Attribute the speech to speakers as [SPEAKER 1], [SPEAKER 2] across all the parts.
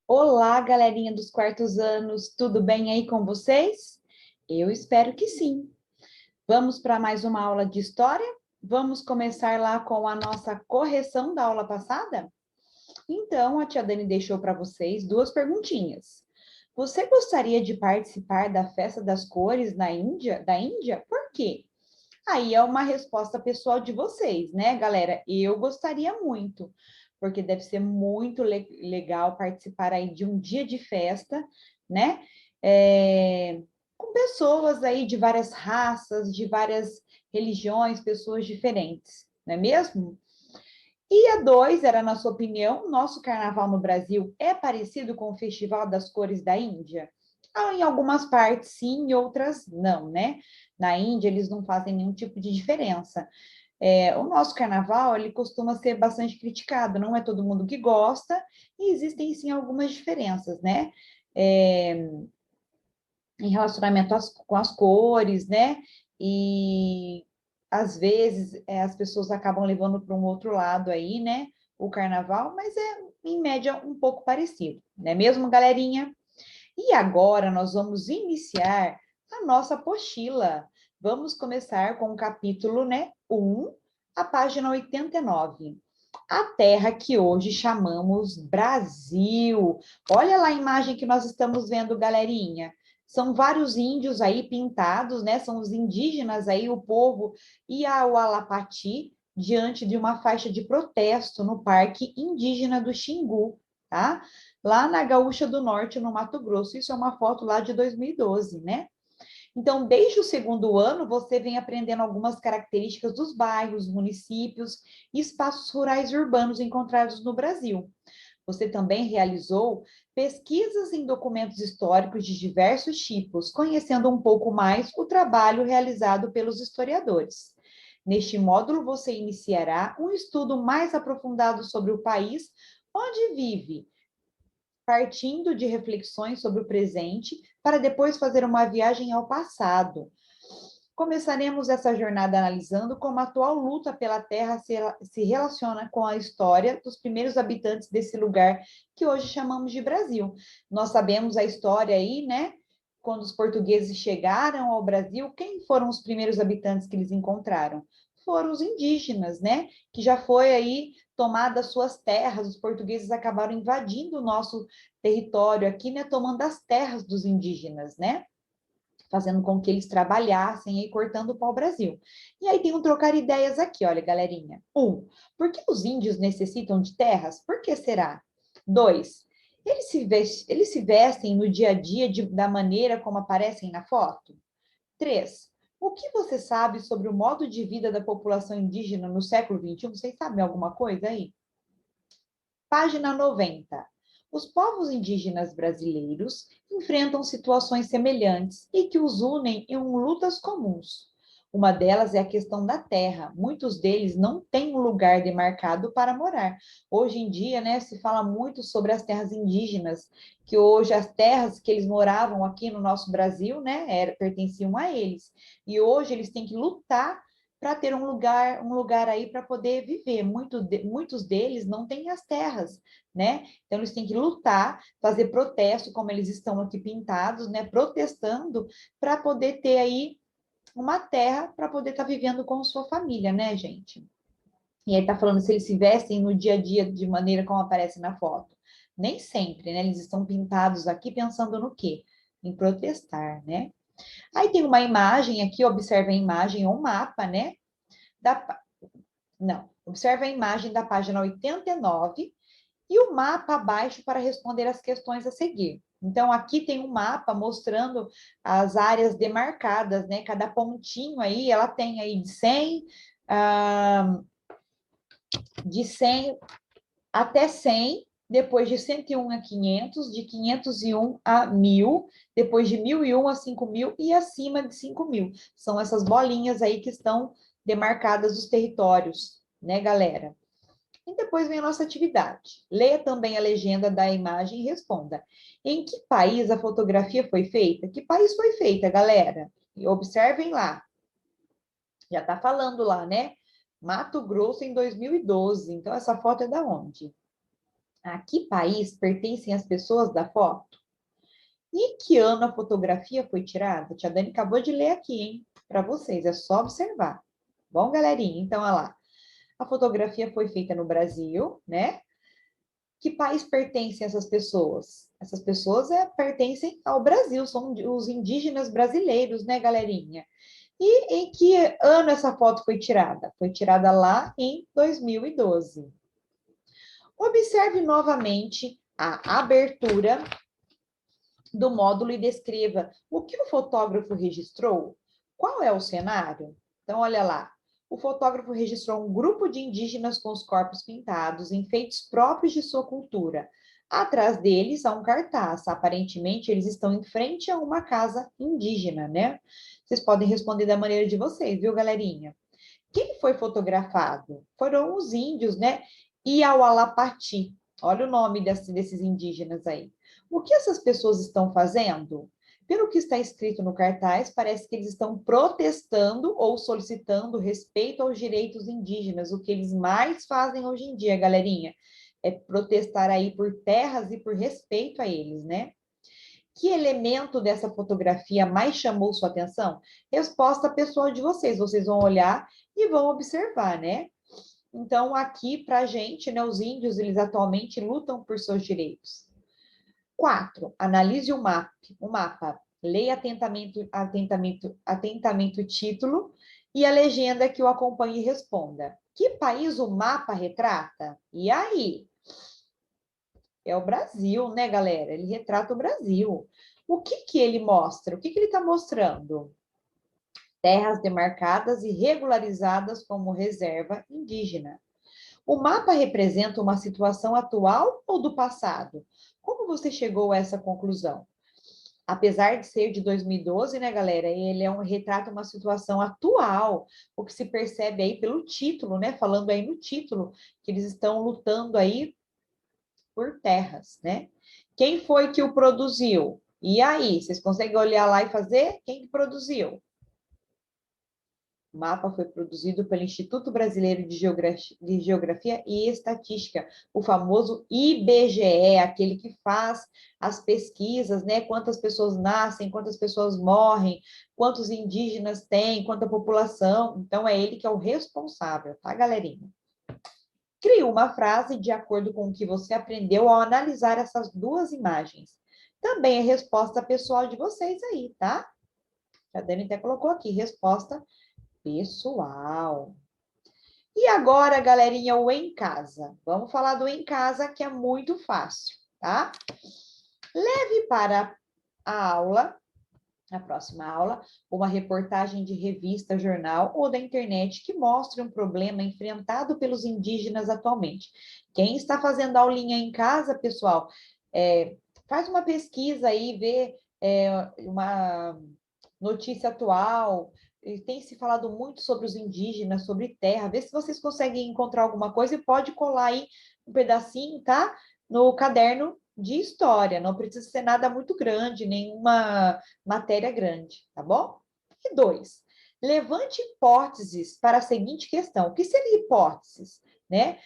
[SPEAKER 1] Olá, galerinha dos quartos anos, tudo bem aí com vocês? Eu espero que sim. Vamos para mais uma aula de história? Vamos começar lá com a nossa correção da aula passada? Então, a tia Dani deixou para vocês duas perguntinhas. Você gostaria de participar da Festa das Cores na Índia, da Índia? Por quê? Aí é uma resposta pessoal de vocês, né, galera? Eu gostaria muito, porque deve ser muito legal participar aí de um dia de festa, né? É, com pessoas aí de várias raças, de várias religiões, pessoas diferentes, não é mesmo? E a dois, era na sua opinião, nosso carnaval no Brasil é parecido com o Festival das Cores da Índia? Em algumas partes sim, em outras não, né? Na Índia eles não fazem nenhum tipo de diferença. O nosso carnaval, ele costuma ser bastante criticado, não é todo mundo que gosta, e existem sim algumas diferenças, né? É, em relacionamento com as cores, né? E às vezes as pessoas acabam levando para um outro lado aí, né? O carnaval, mas é em média um pouco parecido, não é mesmo, galerinha? E agora nós vamos iniciar a nossa apostila. Vamos começar com o capítulo, né, 1, a página 89. A terra que hoje chamamos Brasil. Olha lá a imagem que nós estamos vendo, galerinha. São vários índios aí pintados, né? São os indígenas aí, o povo Iaualapati, diante de uma faixa de protesto no Parque Indígena do Xingu, tá? Lá na Gaúcha do Norte, no Mato Grosso. Isso é uma foto lá de 2012, né? Então, desde o segundo ano, você vem aprendendo algumas características dos bairros, municípios e espaços rurais e urbanos encontrados no Brasil. Você também realizou pesquisas em documentos históricos de diversos tipos, conhecendo um pouco mais o trabalho realizado pelos historiadores. Neste módulo, você iniciará um estudo mais aprofundado sobre o país onde vive, partindo de reflexões sobre o presente, para depois fazer uma viagem ao passado. Começaremos essa jornada analisando como a atual luta pela terra se relaciona com a história dos primeiros habitantes desse lugar que hoje chamamos de Brasil. Nós sabemos a história aí, né? Quando os portugueses chegaram ao Brasil, quem foram os primeiros habitantes que eles encontraram? Foram os indígenas, né? Que já foi aí tomadas suas terras, os portugueses acabaram invadindo o nosso território aqui, né? Tomando as terras dos indígenas, né? Fazendo com que eles trabalhassem e cortando o pau-brasil. E aí tem um trocar ideias aqui, olha, galerinha. Por que os índios necessitam de terras? Por que será? 2, eles se vestem no dia a dia da maneira como aparecem na foto? 3, o que você sabe sobre o modo de vida da população indígena no século XXI? Vocês sabem alguma coisa aí? Página 90. Os povos indígenas brasileiros enfrentam situações semelhantes e que os unem em lutas comuns. Uma delas é a questão da terra. Muitos deles não têm um lugar demarcado para morar. Hoje em dia, né, se fala muito sobre as terras indígenas, que hoje as terras que eles moravam aqui no nosso Brasil, né, pertenciam a eles. E hoje eles têm que lutar para ter um lugar aí para poder viver. Muitos deles não têm as terras, né? Então eles têm que lutar, fazer protesto, como eles estão aqui pintados, né? Protestando para poder ter aí uma terra para poder estar vivendo com sua família, né, gente? E aí tá falando se eles se vestem no dia a dia de maneira como aparece na foto. Nem sempre, né? Eles estão pintados aqui pensando no quê? Em protestar, né? Aí tem uma imagem aqui, observa a imagem, ou um mapa, né? Da, não, observe a imagem da página 89 e o mapa abaixo para responder as questões a seguir. Então, aqui tem um mapa mostrando as áreas demarcadas, né? Cada pontinho aí, ela tem aí de 100 até 100, depois de 101 a 500, de 501 a 1000, depois de 1001 a 5000 e acima de 5000. São essas bolinhas aí que estão demarcadas os territórios, né, galera? E depois vem a nossa atividade. Leia também a legenda da imagem e responda. Em que país a fotografia foi feita? Que país foi feita, galera? E observem lá. Já está falando lá, né? Mato Grosso em 2012. Então, essa foto é da onde? A que país pertencem as pessoas da foto? E que ano a fotografia foi tirada? Tia Dani acabou de ler aqui, hein? Para vocês, é só observar. Bom, galerinha? Então, olha lá. A fotografia foi feita no Brasil, né? Que país pertencem essas pessoas? Essas pessoas pertencem ao Brasil, são os indígenas brasileiros, né, galerinha? E em que ano essa foto foi tirada? Foi tirada lá em 2012. Observe novamente a abertura do módulo e descreva o que o fotógrafo registrou. Qual é o cenário? Então, olha lá. O fotógrafo registrou um grupo de indígenas com os corpos pintados, enfeites próprios de sua cultura. Atrás deles há um cartaz. Aparentemente, eles estão em frente a uma casa indígena, né? Vocês podem responder da maneira de vocês, viu, galerinha? Quem foi fotografado? Foram os índios, né? Iaualapati. Olha o nome desses indígenas aí. O que essas pessoas estão fazendo? Pelo que está escrito no cartaz, parece que eles estão protestando ou solicitando respeito aos direitos indígenas, o que eles mais fazem hoje em dia, galerinha, é protestar aí por terras e por respeito a eles, né? Que elemento dessa fotografia mais chamou sua atenção? Resposta pessoal de vocês. Vocês vão olhar e vão observar, né? Então, aqui para a gente, né, os índios, eles atualmente lutam por seus direitos. 4. Analise o mapa. Leia atentamente o título e a legenda que o acompanhe e responda. Que país o mapa retrata? E aí? É o Brasil, né, galera? Ele retrata o Brasil. O que ele mostra? O que ele está mostrando? Terras demarcadas e regularizadas como reserva indígena. O mapa representa uma situação atual ou do passado? Como você chegou a essa conclusão? Apesar de ser de 2012, né, galera, ele retrata uma situação atual, o que se percebe aí pelo título, né, falando aí no título, que eles estão lutando aí por terras, né? Quem foi que o produziu? E aí, vocês conseguem olhar lá e fazer? Quem que produziu? O mapa foi produzido pelo Instituto Brasileiro de Geografia e Estatística, o famoso IBGE, aquele que faz as pesquisas, né? Quantas pessoas nascem, quantas pessoas morrem, quantos indígenas tem, quanta população. Então, é ele que é o responsável, tá, galerinha? Crie uma frase de acordo com o que você aprendeu ao analisar essas duas imagens. Também é resposta pessoal de vocês aí, tá? A Dani até colocou aqui, resposta pessoal. E agora, galerinha, o em casa. Vamos falar do em casa, que é muito fácil, tá? Leve para a aula, a próxima aula, uma reportagem de revista, jornal ou da internet que mostre um problema enfrentado pelos indígenas atualmente. Quem está fazendo aulinha em casa, pessoal, faz uma pesquisa aí, vê uma notícia atual, tem se falado muito sobre os indígenas, sobre terra, vê se vocês conseguem encontrar alguma coisa e pode colar aí um pedacinho, tá? No caderno de história, não precisa ser nada muito grande, nenhuma matéria grande, tá bom? E 2, levante hipóteses para a seguinte questão. O que seria hipóteses? Né?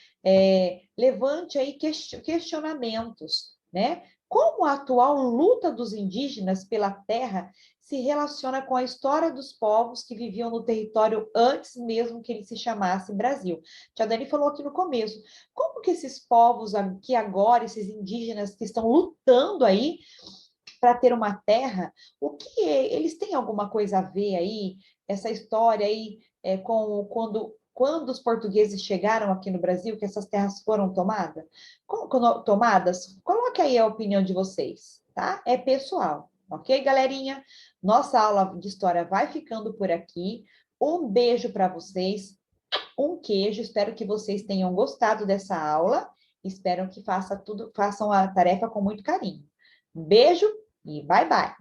[SPEAKER 1] Levante aí questionamentos, né? Como a atual luta dos indígenas pela terra se relaciona com a história dos povos que viviam no território antes mesmo que ele se chamasse Brasil? Tia Dani falou aqui no começo. Como que esses povos aqui agora, esses indígenas que estão lutando aí para ter uma terra, o que eles têm alguma coisa a ver aí, essa história aí, com quando os portugueses chegaram aqui no Brasil, que essas terras foram tomadas? Coloque aí a opinião de vocês, tá? É pessoal, ok, galerinha? Nossa aula de história vai ficando por aqui. Um beijo para vocês, um queijo. Espero que vocês tenham gostado dessa aula. Espero que façam a tarefa com muito carinho. Um beijo e bye, bye.